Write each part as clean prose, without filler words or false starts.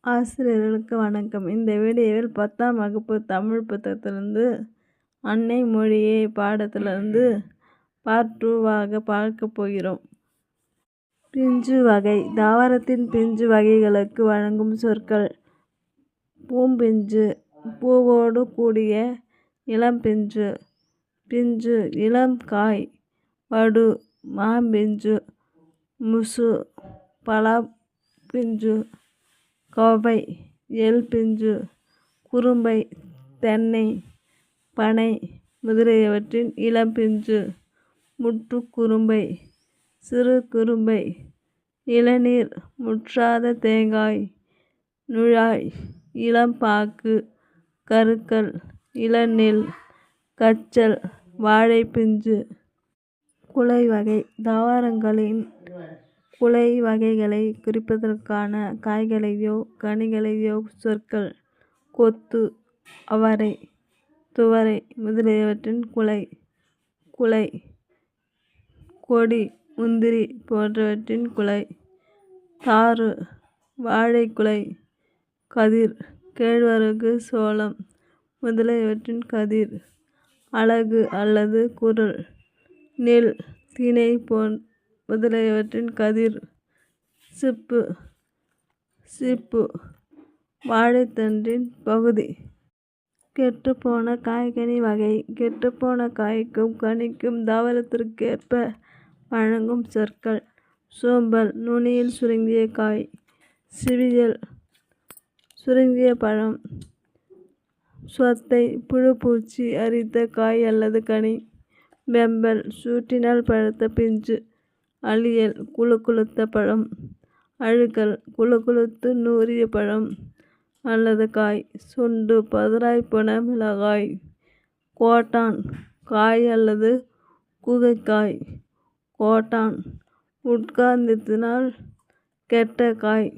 ஆசிரியர்களுக்கு வணக்கம். இந்த வீடியோவில் 10ஆம் வகுப்பு தமிழ் புத்தகத்திலிருந்து அன்னை மொழியே பாடத்திலிருந்து பார்ட் 2வாக பார்க்க போகிறோம். பிஞ்சு வகை. தாவரத்தின் பிஞ்சு வகைகளுக்கு வழங்கும் சொற்கள்: பூம்பிஞ்சு, பூவோடு கூடிய இளம்பிஞ்சு, பிஞ்சு, இளம் காய், வடு, மாம்பிஞ்சு, முசு, பலாப்பிஞ்சு, கோவை, எள் பிஞ்சு, குரும்பை, தென்னை, பனை முதலியவற்றின் இளம்பிஞ்சு, முற்றுக்குரும்பை, சிறு குரும்பை, இளநீர், முற்றாத தேங்காய், நுழாய், இளம்பாக்கு, கருக்கல், இளநெல், கச்சல், வாழைப்பிஞ்சு. குலை வகை. தாவரங்களின் குலை வகைகளை குறிப்பதற்கான காய்களையோ கனிகளையோ சொற்கள்: கொத்து, அவரை, துவரை முதலியவற்றின் குலை. குலை. கொடி, முந்திரி போன்றவற்றின் குலை. தாரு, வாழைக்குலை. கதிர், கேழ்வரகு, சோளம் முதலியவற்றின் கதிர். அலகு அல்லது குரல்: நெல், திணை முதலியவற்றின் கதிர். சிப்பு, சிப்பு வாழைத்தண்டின் பகுதி. கெட்டுப்போன காய்கனி வகை. கெட்டுப்போன காய்க்கும் கனிக்கும் தாவரத்திற்கேற்ப வழங்கும் சொற்கள்: சோம்பல், நுனியில் சுருங்கிய காய். சிவியல், சுருங்கிய பழம். சொத்தை, புழுப்பூச்சி அரித்த காய் அல்லது கனி. வெம்பல், சூட்டினால் பழுத்த பிஞ்சு. அளியல், குளுகுளுத்த பழம். அழுகல், குளுகுளுத்து நூறிய பழம் அல்லது காய். சுண்டு, பதராய் போன மிளகாய். கோட்டான், காய் அல்லது குகைக்காய். கோட்டான், உட்கார்ந்ததினால் கெட்ட காய்.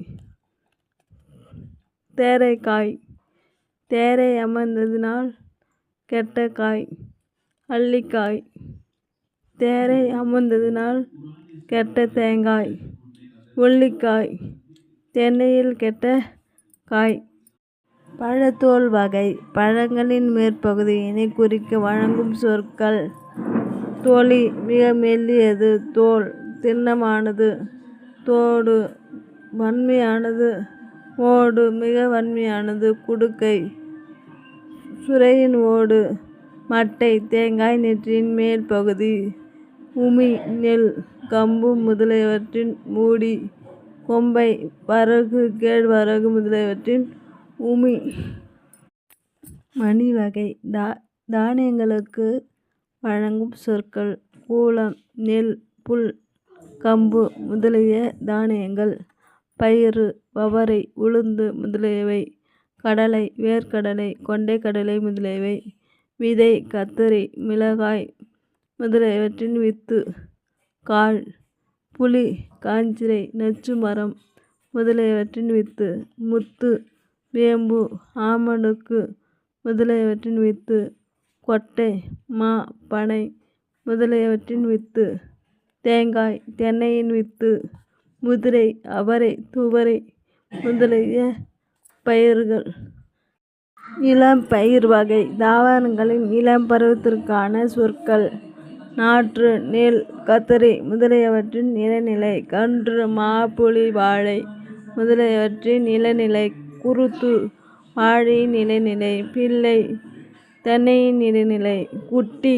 தேரைக்காய், தேரை அமர்ந்ததினால் கெட்ட காய். அள்ளிக்காய், தேரை அமர்ந்ததினால் கெட்ட தேங்காய். உள்ளிக்காய், தென்னையில் கெட்ட காய். பழத்தோல் வகை. பழங்களின் மேற்பகுதியினை குறிக்க வழங்கும் சொற்கள்: தொளி, மிக மெல்லியது. தோல், திண்ணமானது. தோடு, வன்மையானது. ஓடு, மிக வன்மையானது. குடுக்கை, சுரையின் ஓடு. மட்டை, தேங்காய் நெற்றியின் மேல் பகுதி. உமி, நெல், கம்பு முதலியவற்றின் மூடி. கொம்பை, வரகு, கேழ்வரகு முதலியவற்றின் உமி. மணி வகை. தானியங்களுக்கு வழங்கும் சொற்கள்: கூளம், நெல், புல், கம்பு முதலிய தானியங்கள். பயிறு, வவரை, உளுந்து முதலியவை. கடலை, வேர்க்கடலை, கொண்டைக்கடலை முதலியவை. விதை, கத்தரி, மிளகாய் முதலியவற்றின் வித்து. காள், புளி, காஞ்சிரை, நச்சு மரம் முதலியவற்றின் வித்து. முத்து, வேம்பு, ஆமணக்கு முதலியவற்றின் வித்து. கொட்டை, மா, பனை முதலியவற்றின் வித்து. தேங்காய், தென்னையின் வித்து. முதிரை, அவரை, துவரை முதலிய பயிர்கள். இளம் பயிர் வகை. தாவரங்களின் இளம் பருவத்திற்கான சொற்கள்: நாற்று, நெல், கத்தரி முதலியவற்றின் இளநிலை. கன்று, மா, புளி, வாழை முதலியவற்றின் இளநிலை. குருத்து, வாழையின் இளநிலை. பிள்ளை, தென்னையின் இளநிலை. குட்டி,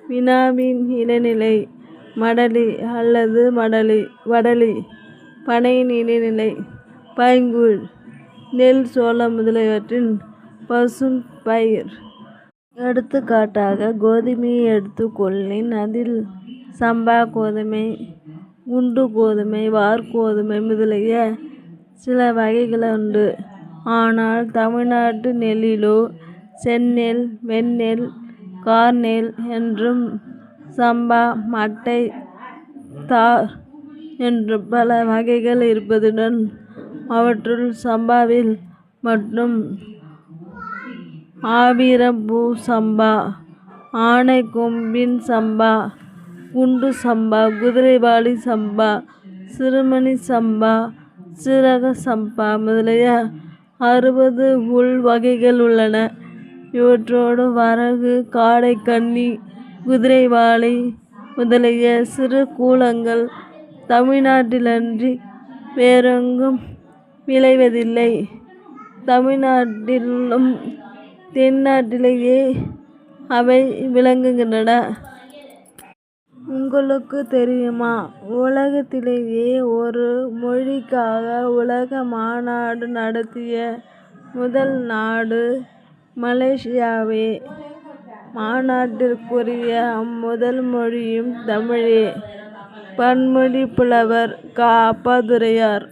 வினாவின் இளநிலை. மடலி அல்லது வடலி பனையின் இளநிலை. பைங்கூழ், நெல், சோளம் முதலியவற்றின் பசும் பயிர். எடுத்துக்காட்டாக, கோதுமையை எடுத்துக் கொள்ளின், அதில் சம்பா கோதுமை, குண்டு கோதுமை, வார்கோதுமை முதலிய சில வகைகளுண்டு. ஆனால் தமிழ்நாட்டு நெல்லிலோ செந்நெல், வெண்ணெல், கார்நெல் என்றும் சம்பா, மட்டை, தார் என்றும் பல வகைகள் இருப்பதுடன் அவற்றுள் சம்பாவில் மட்டும் ஆவிரம்பூ சம்பா, ஆனைக்கொம்பின் சம்பா, குண்டு சம்பா, குதிரைவாலி சம்பா, சிறுமணி சம்பா, சீரக சம்பா முதலிய 60 உள் வகைகள் உள்ளன. இவற்றோடு வரகு, காடைக்கன்னி, குதிரைவாலி முதலிய சிறு கூலங்கள் தமிழ்நாட்டிலன்றி வேறெங்கும் விளைவதில்லை. தமிழ்நாட்டிலும் தென்னாட்டிலேயே அவை விளங்குகின்றன. உங்களுக்கு தெரியுமா, உலகத்திலேயே ஒரு மொழிக்காக உலக மாநாடு நடத்திய முதல் நாடு மலேசியாவே. மாநாட்டிற்குரிய அம்முதல் மொழியும் தமிழே. பன்மொழிப் புலவர் க. அப்பாத்துரையார்